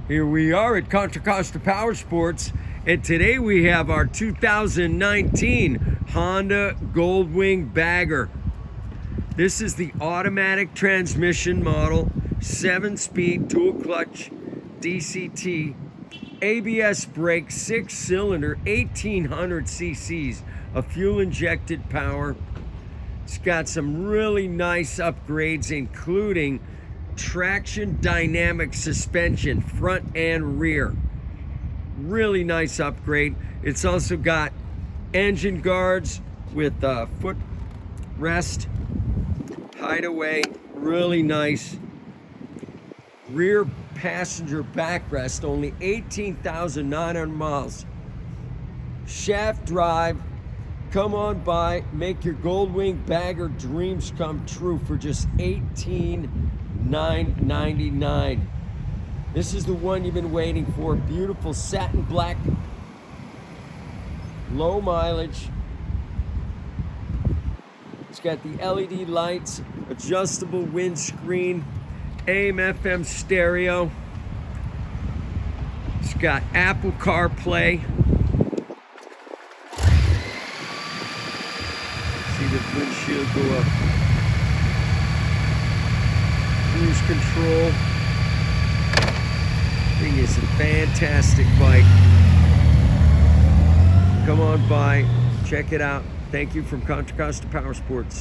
Here we are at Contra Costa Powersports, and today we have our 2019 Honda Goldwing Bagger. This is the automatic transmission model, 7-speed dual clutch DCT, ABS brake, 6-cylinder, 1800 cc's of fuel injected power. It's got some really nice upgrades, including traction dynamic suspension, front and rear. Really nice upgrade. It's also got engine guards with foot rest, hideaway, really nice. Rear passenger backrest, only 18,900 miles. Shaft drive. Come on by, make your Goldwing Bagger dreams come true for just $18,999. This is the one you've been waiting for. Beautiful satin black, low mileage. It's got the LED lights, adjustable windscreen, AM/FM stereo. It's got Apple CarPlay. See the windshield go up. Cruise control. Thing is a fantastic bike. Come on by, check it out. Thank you from Contra Costa Powersports.